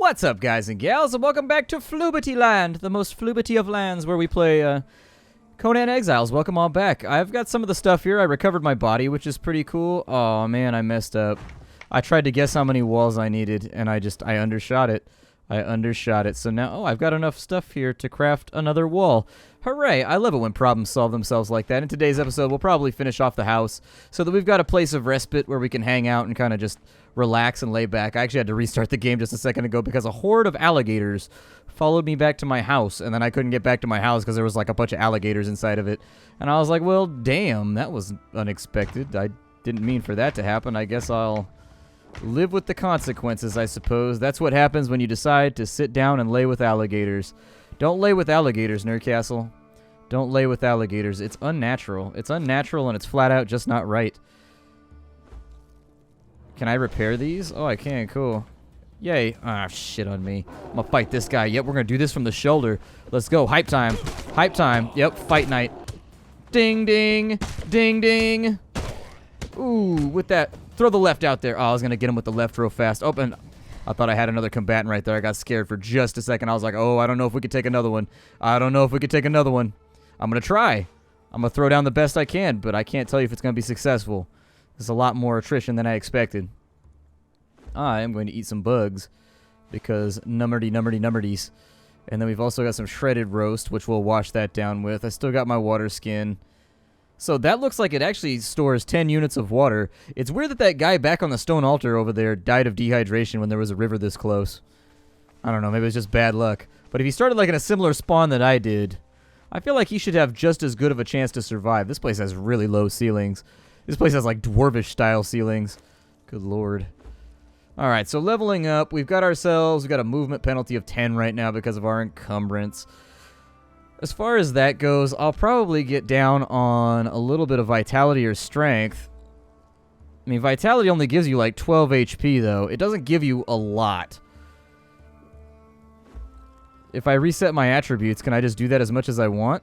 What's up, guys and gals, and welcome back to Flubity Land, the most flubity of lands, where we play Conan Exiles. Welcome all back. I've got some of the stuff here. I recovered my body, which is pretty cool. Oh man, I messed up. I tried to guess how many walls I needed, and I undershot it. So now, I've got enough stuff here to craft another wall. Hooray! I love it when problems solve themselves like that. In today's episode, we'll probably finish off the house so that we've got a place of respite where we can hang out and kind of just relax and lay back. I actually had to restart the game just a second ago because a horde of alligators followed me back to my house, and then I couldn't get back to my house because there was like a bunch of alligators inside of it. And I was like, well, damn, that was unexpected. I didn't mean for that to happen. I guess I'll live with the consequences, I suppose. That's what happens when you decide to sit down and lay with alligators. Don't lay with alligators, Nerdcastle. Don't lay with alligators. It's unnatural. It's unnatural and it's flat out just not right. Can I repair these? Oh, I can. Cool. Yay. Ah, shit on me. I'm gonna fight this guy. Yep, we're gonna do this from the shoulder. Let's go. Hype time. Hype time. Yep, fight night. Ding, ding. Ding, ding. Ooh, with that. Throw the left out there. Oh, I was gonna get him with the left real fast. Open. I thought I had another combatant right there. I got scared for just a second. I was like, oh, I don't know if we could take another one. I don't know if we could take another one. I'm gonna try. I'm gonna throw down the best I can, but I can't tell you if it's gonna be successful. There's a lot more attrition than I expected. I am going to eat some bugs because numberdies. And then we've also got some shredded roast, which we'll wash that down with. I still got my water skin. So that looks like it actually stores 10 units of water. It's weird that that guy back on the stone altar over there died of dehydration when there was a river this close. I don't know, maybe it was just bad luck. But if he started like in a similar spawn that I did, I feel like he should have just as good of a chance to survive. This place has really low ceilings. This place has like dwarvish style ceilings. Good lord. Alright, so leveling up. We've got a movement penalty of 10 right now because of our encumbrance. As far as that goes, I'll probably get down on a little bit of vitality or strength. I mean, vitality only gives you like 12 HP though. It doesn't give you a lot. If I reset my attributes, can I just do that as much as I want?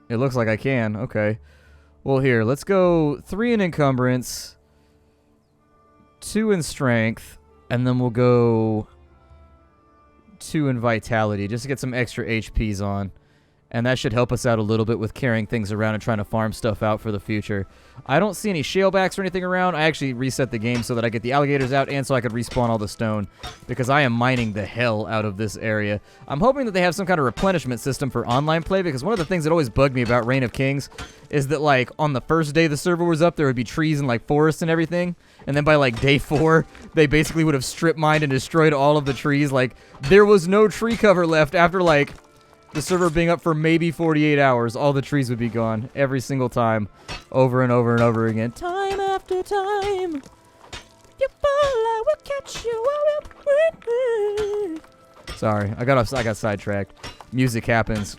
It looks like I can. Okay. Well, here, let's go 3 in encumbrance, 2 in strength, and then we'll go 2 in vitality just to get some extra HPs on. And that should help us out a little bit with carrying things around and trying to farm stuff out for the future. I don't see any shalebacks or anything around. I actually reset the game so that I get the alligators out and so I could respawn all the stone because I am mining the hell out of this area. I'm hoping that they have some kind of replenishment system for online play because one of the things that always bugged me about Reign of Kings is that like on the first day the server was up there would be trees and like forests and everything. And then by like day 4 they basically would have strip mined and destroyed all of the trees. Like there was no tree cover left after like the server being up for maybe 48 hours, all the trees would be gone every single time, over and over and over again. Time after time, you fall, I will catch you, I will. Sorry, I got sidetracked. Music happens.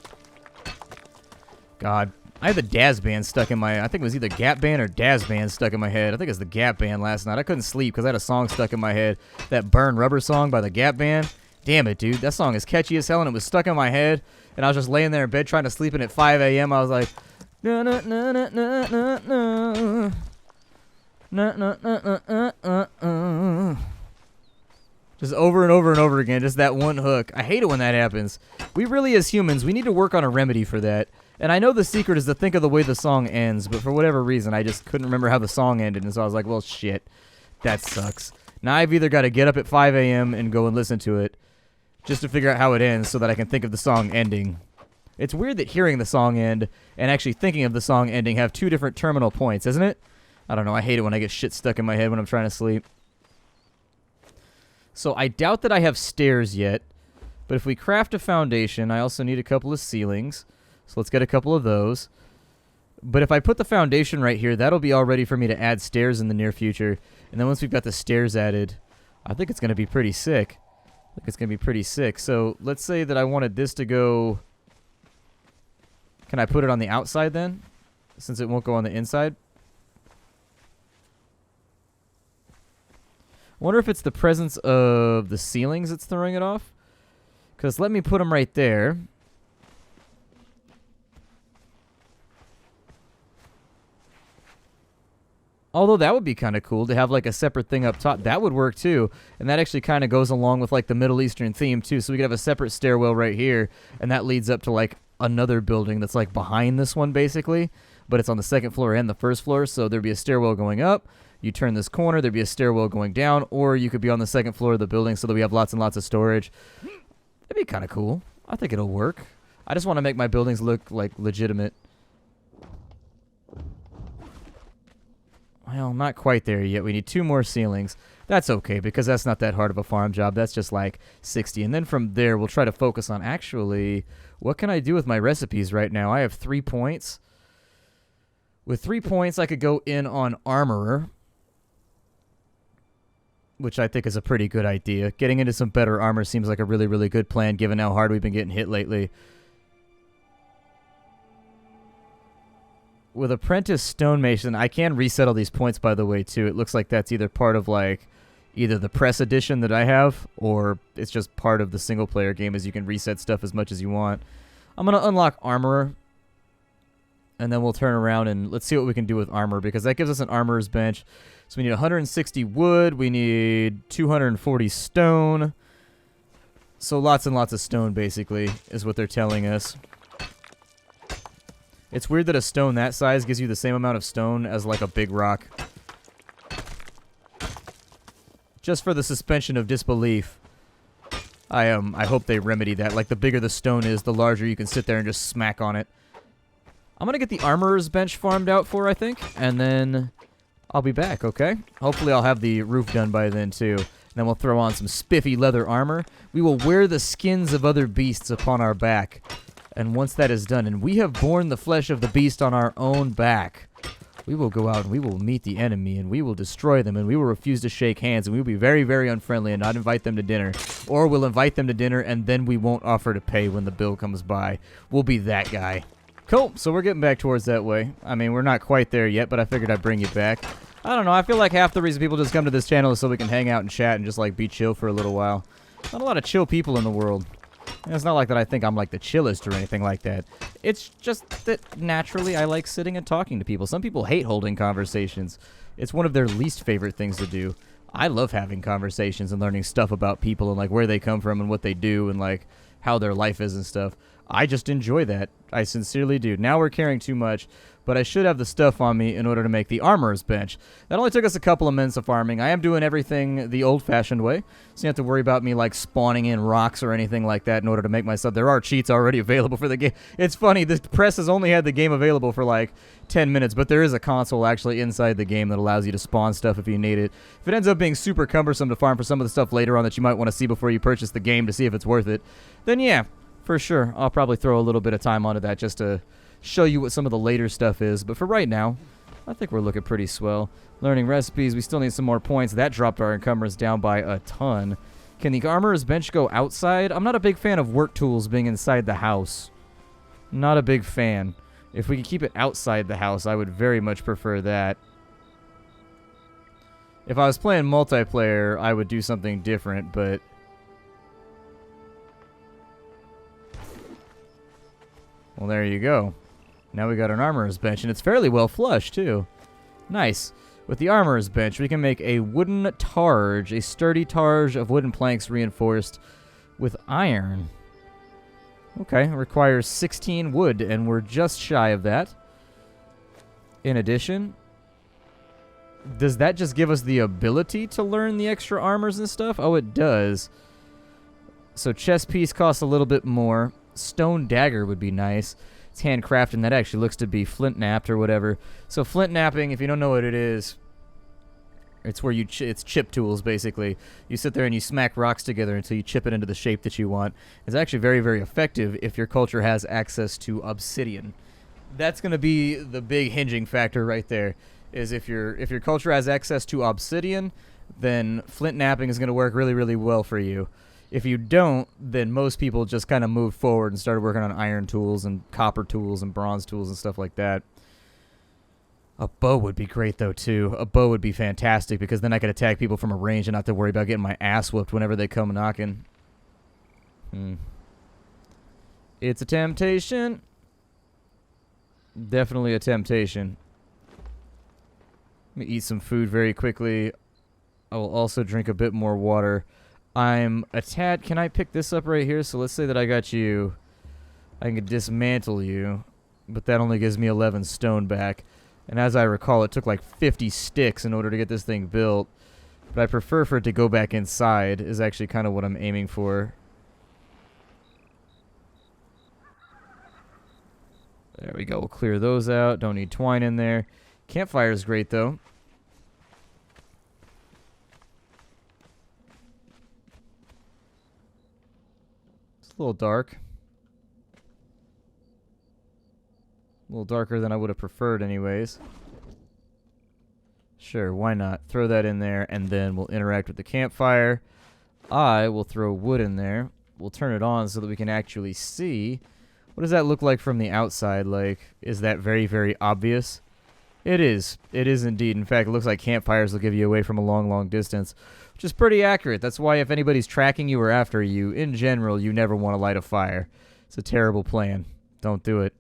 God, I had the Daz band stuck in my. I think it was either Gap band or Daz band stuck in my head. I think it was the Gap band last night. I couldn't sleep because I had a song stuck in my head. That Burn Rubber song by the Gap band. Damn it, dude. That song is catchy as hell, and it was stuck in my head. And I was just laying there in bed trying to sleep, and at 5 a.m. I was like, na na na na na na na na na na na. Just over and over and over again, just that one hook. I hate it when that happens. We really, as humans, we need to work on a remedy for that. And I know the secret is to think of the way the song ends, but for whatever reason, I just couldn't remember how the song ended, and so I was like, well, shit. That sucks. Now I've either got to get up at 5 a.m. and go and listen to it, just to figure out how it ends so that I can think of the song ending. It's weird that hearing the song end and actually thinking of the song ending have 2 different terminal points, isn't it? I don't know. I hate it when I get shit stuck in my head when I'm trying to sleep. So I doubt that I have stairs yet, but if we craft a foundation, I also need a couple of ceilings. So let's get a couple of those. But if I put the foundation right here, that'll be all ready for me to add stairs in the near future. And then once we've got the stairs added, I think it's going to be pretty sick. So let's say that I wanted this to go. Can I put it on the outside then? Since it won't go on the inside? I wonder if it's the presence of the ceilings that's throwing it off. Because let me put them right there. Although that would be kind of cool to have like a separate thing up top. That would work too. And that actually kind of goes along with like the Middle Eastern theme too. So we could have a separate stairwell right here. And that leads up to like another building that's like behind this one basically. But it's on the second floor and the first floor. So there'd be a stairwell going up. You turn this corner, there'd be a stairwell going down. Or you could be on the second floor of the building so that we have lots and lots of storage. That'd be kind of cool. I think it'll work. I just want to make my buildings look like legitimate. Well, not quite there yet. We need 2 more ceilings. That's okay, because that's not that hard of a farm job. That's just like 60. And then from there, we'll try to focus on actually, what can I do with my recipes right now? I have 3 points. With 3 points, I could go in on armorer, which I think is a pretty good idea. Getting into some better armor seems like a really, really good plan, given how hard we've been getting hit lately. With apprentice stonemason, I can reset all these points, by the way, too. It looks like that's either part of, like, either the press edition that I have, or it's just part of the single-player game, as you can reset stuff as much as you want. I'm going to unlock armorer, and then we'll turn around and let's see what we can do with armor, because that gives us an armorer's bench. So we need 160 wood, we need 240 stone. So lots and lots of stone, basically, is what they're telling us. It's weird that a stone that size gives you the same amount of stone as, like, a big rock. Just for the suspension of disbelief. I hope they remedy that. Like, the bigger the stone is, the larger you can sit there and just smack on it. I'm gonna get the armorer's bench farmed out for, I think, and then I'll be back, okay? Hopefully I'll have the roof done by then, too. And then we'll throw on some spiffy leather armor. We will wear the skins of other beasts upon our back. And once that is done, and we have borne the flesh of the beast on our own back, we will go out and we will meet the enemy, and we will destroy them, and we will refuse to shake hands, and we will be very, very unfriendly and not invite them to dinner. Or we'll invite them to dinner, and then we won't offer to pay when the bill comes by. We'll be that guy. Cool, so we're getting back towards that way. I mean, we're not quite there yet, but I figured I'd bring you back. I don't know, I feel like half the reason people just come to this channel is so we can hang out and chat and just, like, be chill for a little while. Not a lot of chill people in the world. And it's not like that I think I'm like the chillest or anything like that. It's just that naturally I like sitting and talking to people. Some people hate holding conversations. It's one of their least favorite things to do. I love having conversations and learning stuff about people and like where they come from and what they do and like how their life is and stuff. I just enjoy that. I sincerely do. Now we're carrying too much, but I should have the stuff on me in order to make the armorer's bench. That only took us a couple of minutes of farming. I am doing everything the old-fashioned way, so you don't have to worry about me, like, spawning in rocks or anything like that in order to make myself. There are cheats already available for the game. It's funny, the press has only had the game available for, like, 10 minutes, but there is a console actually inside the game that allows you to spawn stuff if you need it. If it ends up being super cumbersome to farm for some of the stuff later on that you might want to see before you purchase the game to see if it's worth it, then yeah, for sure, I'll probably throw a little bit of time onto that just to show you what some of the later stuff is. But for right now, I think we're looking pretty swell. Learning recipes, we still need some more points. That dropped our encumbrance down by a ton. Can the armorer's bench go outside? I'm not a big fan of work tools being inside the house. Not a big fan. If we could keep it outside the house, I would very much prefer that. If I was playing multiplayer, I would do something different, but well, there you go. Now we got an armorer's bench, and it's fairly well flush, too. Nice. With the armorer's bench, we can make a wooden targe, a sturdy targe of wooden planks reinforced with iron. Okay, it requires 16 wood, and we're just shy of that. In addition, does that just give us the ability to learn the extra armors and stuff? Oh, it does. So chest piece costs a little bit more. Stone dagger would be nice. It's handcrafted, and that actually looks to be flint napped or whatever. So flint napping, if you don't know what it is, it's where you it's chip tools, basically. You sit there and you smack rocks together until you chip it into the shape that you want. It's actually very, very effective if your culture has access to obsidian. That's going to be the big hinging factor right there, is if your culture has access to obsidian, then flint napping is going to work really, really well for you. If you don't, then most people just kind of moved forward and started working on iron tools and copper tools and bronze tools and stuff like that. A bow would be great, though, too. A bow would be fantastic, because then I could attack people from a range and not have to worry about getting my ass whooped whenever they come knocking. It's a temptation. Definitely a temptation. Let me eat some food very quickly. I will also drink a bit more water. I'm a tad... Can I pick this up right here? So let's say that I got you. I can dismantle you. But that only gives me 11 stone back. And as I recall, it took like 50 sticks in order to get this thing built. But I prefer for it to go back inside is actually kind of what I'm aiming for. There we go. We'll clear those out. Don't need twine in there. Campfire is great, though. It's a little dark. A little darker than I would have preferred anyways. Sure, why not? Throw that in there, and then we'll interact with the campfire. I will throw wood in there. We'll turn it on so that we can actually see. What does that look like from the outside? Like, is that very, very obvious? It is. It is indeed. In fact, it looks like campfires will give you away from a long, long distance, which is pretty accurate. That's why if anybody's tracking you or after you, in general, you never want to light a fire. It's a terrible plan. Don't do it.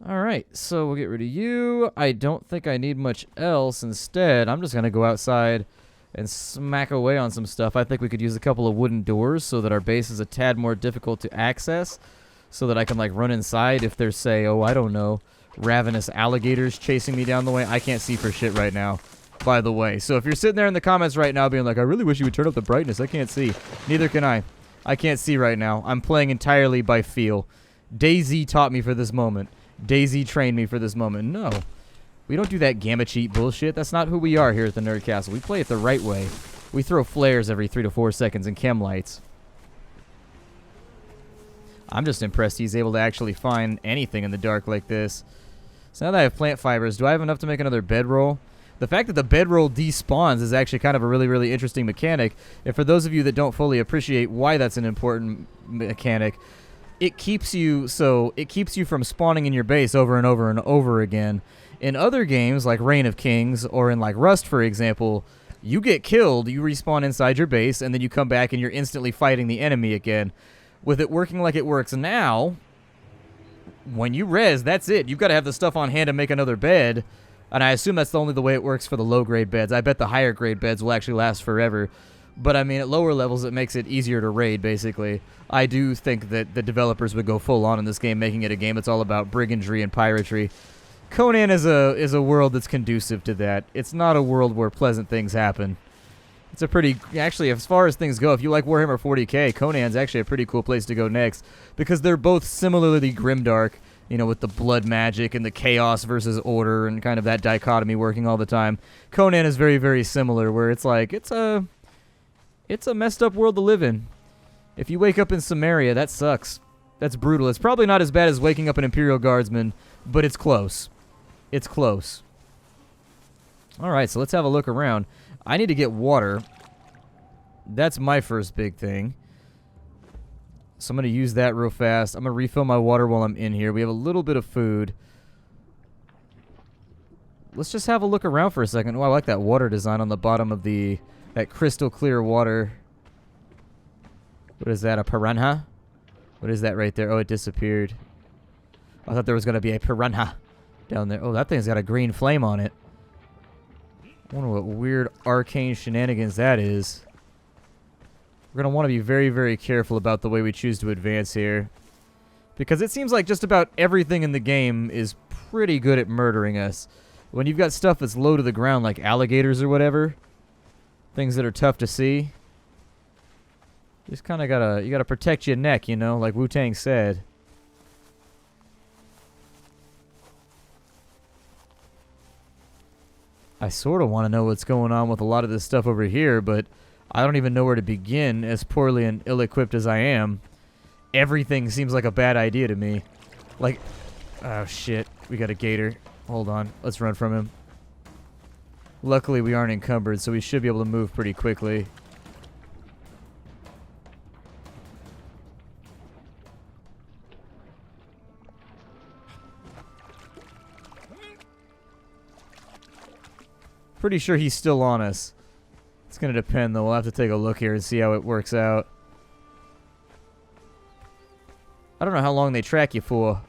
All right, so we'll get rid of you. I don't think I need much else. Instead, I'm just going to go outside and smack away on some stuff. I think we could use a couple of wooden doors so that our base is a tad more difficult to access, so that I can, like, run inside if there's, say, oh, I don't know, ravenous alligators chasing me down the way. I can't see for shit right now, by the way. So if you're sitting there in the comments right now being like, I really wish you would turn up the brightness. I can't see. Neither can I. I can't see right now. I'm playing entirely by feel. DayZ taught me for this moment. DayZ trained me for this moment. No. We don't do that gamma cheat bullshit. That's not who we are here at the Nerd Castle. We play it the right way. We throw flares every 3 to 4 seconds and chem lights. I'm just impressed he's able to actually find anything in the dark like this. So now that I have plant fibers, do I have enough to make another bedroll? The fact that the bedroll despawns is actually kind of a really, really interesting mechanic. And for those of you that don't fully appreciate why that's an important mechanic, it keeps you from spawning in your base over and over and over again. In other games like Reign of Kings or in like Rust, for example, you get killed, you respawn inside your base, and then you come back and you're instantly fighting the enemy again. With it working like it works now, when you res, that's it. You've got to have the stuff on hand to make another bed, and I assume that's the only the way it works for the low-grade beds. I bet the higher-grade beds will actually last forever. But, I mean, at lower levels, it makes it easier to raid, basically. I do think that the developers would go full-on in this game, making it a game that's all about brigandry and piracy. Conan is a world that's conducive to that. It's not a world where pleasant things happen. It's a pretty... Actually, as far as things go, if you like Warhammer 40k, Conan's actually a pretty cool place to go next, because they're both similarly grimdark, you know, with the blood magic and the chaos versus order and kind of that dichotomy working all the time. Conan is very, very similar, where it's like, it's a messed up world to live in. If you wake up in Samaria, that sucks. That's brutal. It's probably not as bad as waking up an Imperial Guardsman, but it's close. It's close. Alright, so let's have a look around. I need to get water. That's my first big thing. So I'm going to use that real fast. I'm going to refill my water while I'm in here. We have a little bit of food. Let's just have a look around for a second. Oh, I like that water design on the bottom of that crystal clear water. What is that, a piranha? What is that right there? Oh, it disappeared. I thought there was going to be a piranha down there. Oh, that thing's got a green flame on it. I wonder what weird arcane shenanigans that is. We're going to want to be very, very careful about the way we choose to advance here, because it seems like just about everything in the game is pretty good at murdering us. When you've got stuff that's low to the ground, like alligators or whatever, things that are tough to see, just kind of you gotta protect your neck, you know, like Wu-Tang said. I sort of want to know what's going on with a lot of this stuff over here, but I don't even know where to begin, as poorly and ill-equipped as I am. Everything seems like a bad idea to me. Like, oh shit, we got a gator. Hold on, let's run from him. Luckily, we aren't encumbered, so we should be able to move pretty quickly. Pretty sure he's still on us. It's going to depend, though. We'll have to take a look here and see how it works out. I don't know how long they track you for.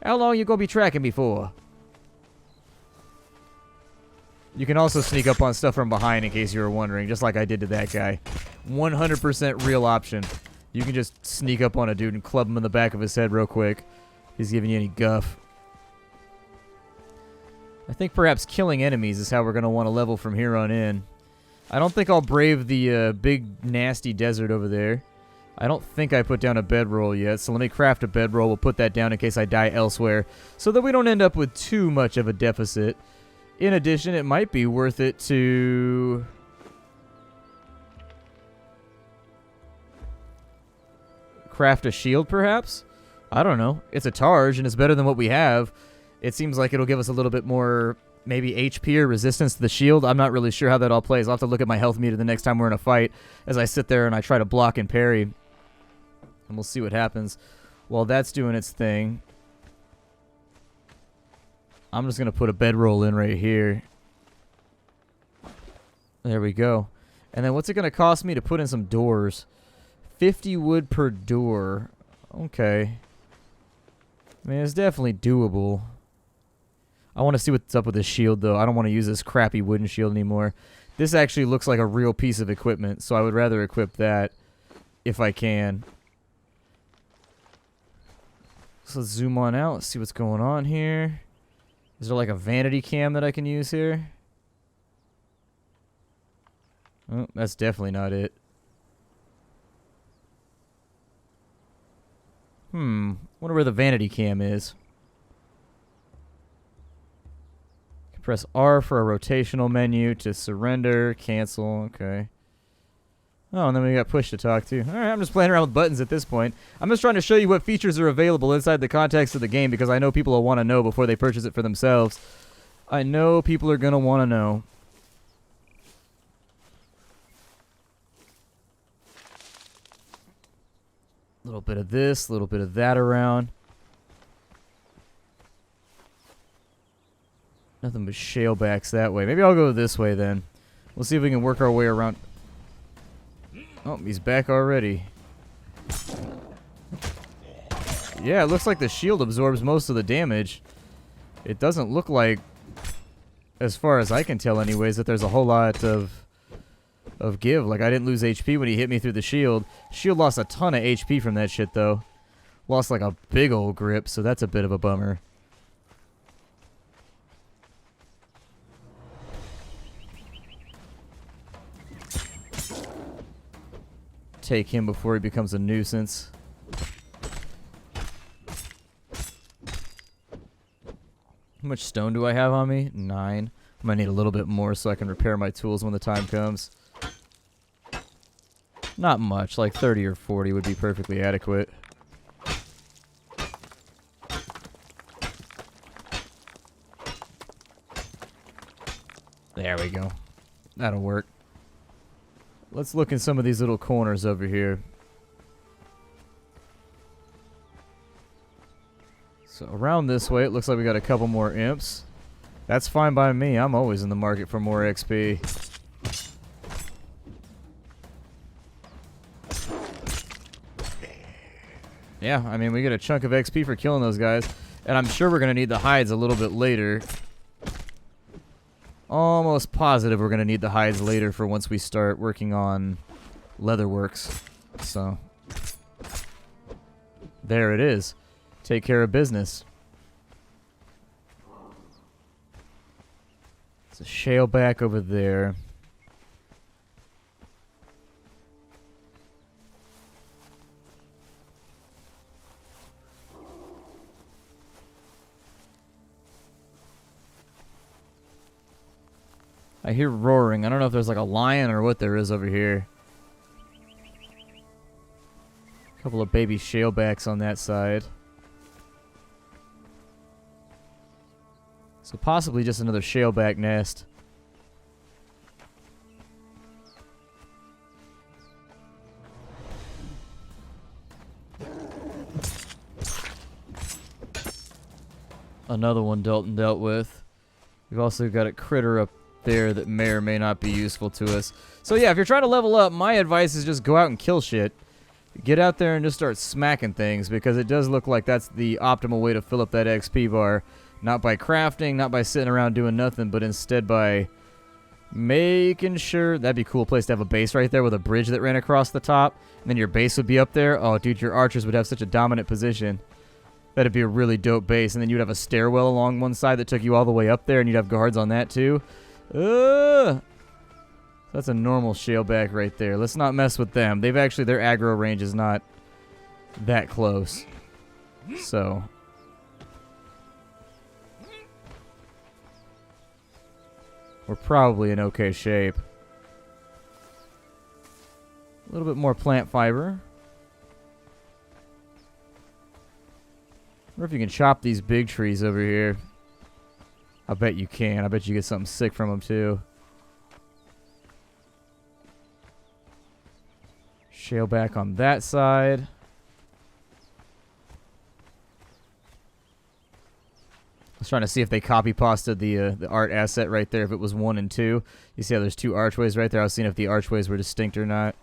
How long you going to be tracking me for? You can also sneak up on stuff from behind in case you were wondering, just like I did to that guy. 100% real option. You can just sneak up on a dude and club him in the back of his head real quick. He's giving you any guff. I think perhaps killing enemies is how we're going to want to level from here on in. I don't think I'll brave the big nasty desert over there. I don't think I put down a bedroll yet, so let me craft a bedroll. We'll put that down in case I die elsewhere, so that we don't end up with too much of a deficit. In addition, it might be worth it to... craft a shield, perhaps? I don't know. It's a Targe, and it's better than what we have. It seems like it'll give us a little bit more, maybe HP or resistance to the shield. I'm not really sure how that all plays. I'll have to look at my health meter the next time we're in a fight as I sit there and I try to block and parry. And we'll see what happens. While that's doing its thing, I'm just going to put a bedroll in right here. There we go. And then what's it going to cost me to put in some doors? 50 wood per door. Okay. I mean, it's definitely doable. I want to see what's up with this shield, though. I don't want to use this crappy wooden shield anymore. This actually looks like a real piece of equipment, so I would rather equip that if I can. So let's zoom on out, see what's going on here. Is there like a vanity cam that I can use here? Oh, that's definitely not it. Wonder where the vanity cam is. Press R for a rotational menu to surrender, cancel, okay. Oh, and then we got push to talk to. Alright, I'm just playing around with buttons at this point. I'm just trying to show you what features are available inside the context of the game because I know people will want to know before they purchase it for themselves. I know people are going to want to know. A little bit of this, a little bit of that around. Nothing but shalebacks that way. Maybe I'll go this way then. We'll see if we can work our way around. Oh, he's back already. Yeah, it looks like the shield absorbs most of the damage. It doesn't look like, as far as I can tell anyways, that there's a whole lot of give. Like, I didn't lose HP when he hit me through the shield. Shield lost a ton of HP from that shit, though. Lost like a big old grip, so that's a bit of a bummer. Take him before he becomes a nuisance. How much stone do I have on me? 9. I might need a little bit more so I can repair my tools when the time comes. Not much, like 30 or 40 would be perfectly adequate. There we go. That'll work. Let's look in some of these little corners over here. So around this way, it looks like we got a couple more imps. That's fine by me. I'm always in the market for more XP. Yeah, I mean, we get a chunk of XP for killing those guys. And I'm sure we're going to need the hides a little bit later. Almost positive we're going to need the hides later for once we start working on leatherworks. So, there it is. Take care of business. It's a shaleback over there. I hear roaring. I don't know if there's like a lion or what there is over here. A couple of baby shalebacks on that side. So possibly just another shaleback nest. Another one dealt with. We've also got a critter up there that may or may not be useful to us. So yeah, if you're trying to level up, my advice is just go out and kill shit. Get out there and just start smacking things, because it does look like that's the optimal way to fill up that XP bar. Not by crafting, not by sitting around doing nothing, but instead by Making sure. That'd be a cool place to have a base right there with a bridge that ran across the top. And then your base would be up there. Oh, dude, your archers would have such a dominant position. That'd be a really dope base. And then you'd have a stairwell along one side that took you all the way up there. And you'd have guards on that too. That's a normal shaleback right there. Let's not mess with them. They've actually, their aggro range is not that close. So. We're probably in okay shape. A little bit more plant fiber. I wonder if you can chop these big trees over here. I bet you can. I bet you get something sick from them too. Shale back on that side. I was trying to see if they copy pasted the art asset right there, if it was 1 and 2. You see how there's 2 archways right there? I was seeing if the archways were distinct or not.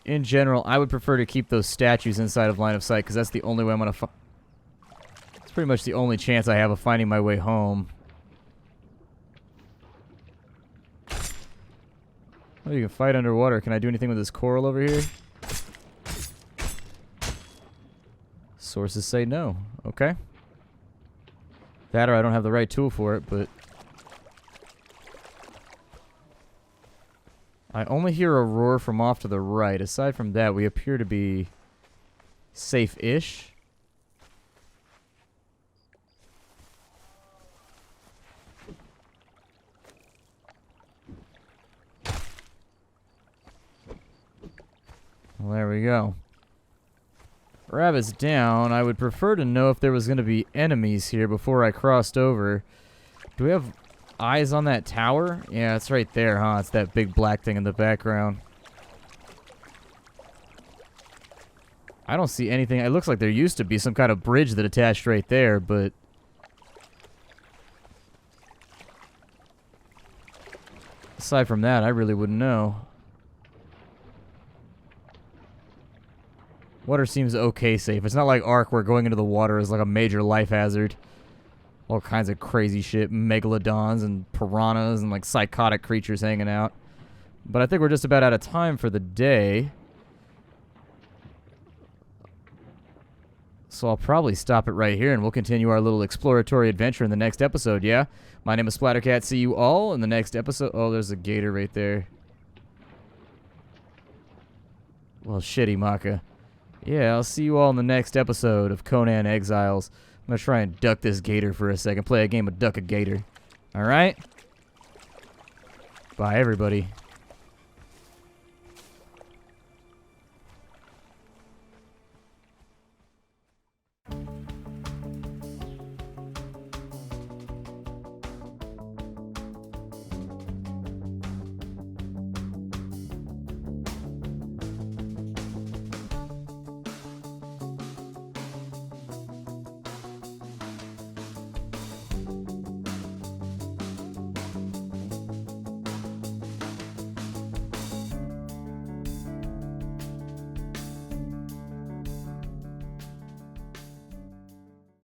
In general, I would prefer to keep those statues inside of line of sight, because that's the only way I'm going to find. It's pretty much the only chance I have of finding my way home. Oh, you can fight underwater. Can I do anything with this coral over here? Sources say no. Okay. That or I don't have the right tool for it, but I only hear a roar from off to the right. Aside from that, we appear to be safe-ish. Well, there we go. Rabbit's down. I would prefer to know if there was going to be enemies here before I crossed over. Do we have eyes on that tower? Yeah, it's right there, huh? It's that big black thing in the background. I don't see anything. It looks like there used to be some kind of bridge that attached right there, but aside from that, I really wouldn't know. Water seems okay safe. It's not like Ark where going into the water is like a major life hazard. All kinds of crazy shit. Megalodons and piranhas and like psychotic creatures hanging out. But I think we're just about out of time for the day. So I'll probably stop it right here and we'll continue our little exploratory adventure in the next episode, yeah? My name is Splattercat. See you all in the next episode. Oh, there's a gator right there. Well, shitty Maka. Yeah, I'll see you all in the next episode of Conan Exiles. I'm going to try and duck this gator for a second. Play a game of duck a gator. Alright? Bye, everybody.